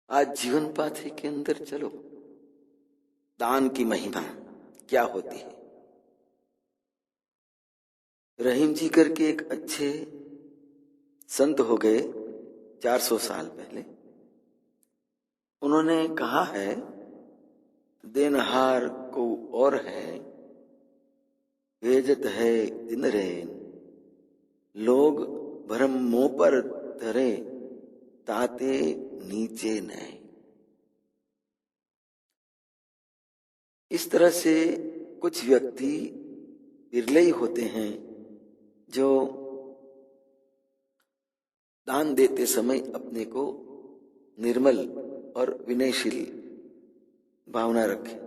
आज जीवन पाथी के अंदर चलो, दान की महिमा क्या होती है। रहीम जी करके एक अच्छे संत हो गए 400 साल पहले। उन्होंने कहा है, देनहार को और है, भेजत है दिन रैन, लोग भरम मुंह पर धरे, ताते नीचे नए। इस तरह से कुछ व्यक्ति बिरले ही होते हैं जो दान देते समय अपने को निर्मल और विनयशील भावना रखें।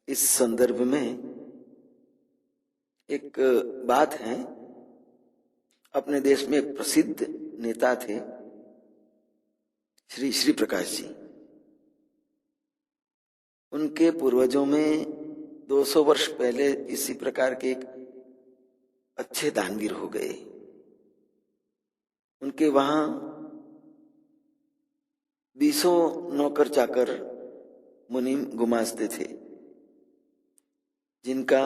इस संदर्भ में एक बात है, अपने देश में एक प्रसिद्ध नेता थे श्री श्री प्रकाश जी। उनके पूर्वजों में 200 वर्ष पहले इसी प्रकार के एक अच्छे दानवीर हो गए। उनके वहां 20 नौकर चाकर मुनीम गुमास्ते थे, जिनका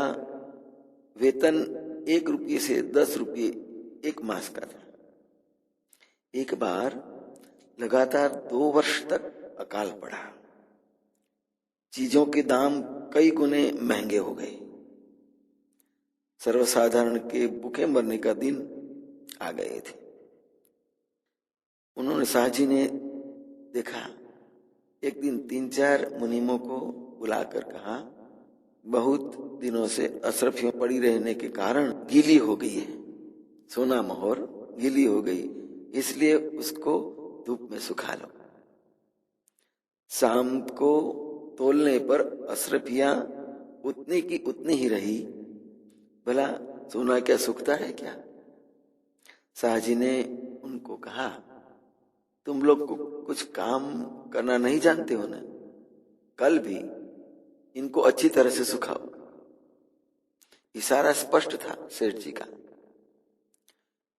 वेतन 1 रुपये से 10 रुपये एक मास का था। एक बार लगातार 2 वर्ष तक अकाल पड़ा, चीजों के दाम कई गुने महंगे हो गए, सर्वसाधारण के भूखे मरने का दिन आ गए थे। उन्होंने साहजी ने देखा, एक दिन 3-4 मुनीमों को बुलाकर कहा, बहुत दिनों से अशरफियों पड़ी रहने के कारण गीली हो गई है, सोना मोहर गीली हो गई, इसलिए उसको धूप में सुखा लो। शाम को तोलने पर अशरफियां उतनी की उतनी ही रही। भला सोना क्या सूखता है क्या? साहजी ने उनको कहा, तुम लोग को कुछ काम करना नहीं जानते हो ना, कल भी इनको अच्छी तरह से सुखाओ। इशारा स्पष्ट था सेठ जी का।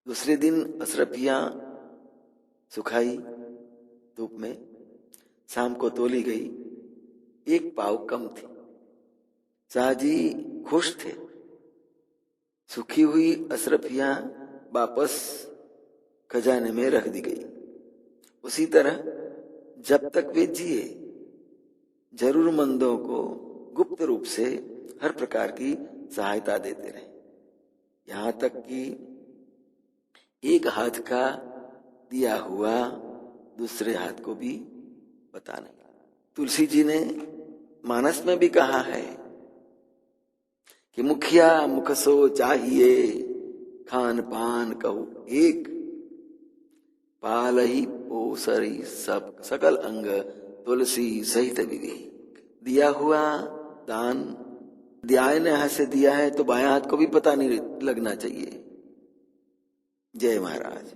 दूसरे दिन अशरफियां सुखाई धूप में, शाम को तोली गई, 1 पाव कम थी। साहजी खुश थे। सूखी हुई अशरफियां वापस खजाने में रख दी गई। उसी तरह जब तक वे जिए, जरूरतमंदों को गुप्त रूप से हर प्रकार की सहायता देते रहे, यहां तक कि एक हाथ का दिया हुआ दूसरे हाथ को भी पता नहीं। तुलसी जी ने मानस में भी कहा है कि मुखिया मुख सो चाहिए, खान पान कहू एक, पालही पोसरी सब सकल अंग, तुलसी सहित विवेक। दिया हुआ दान दाहिने हाथ से दिया है तो बाएं हाथ को भी पता नहीं लगना चाहिए। जय महाराज।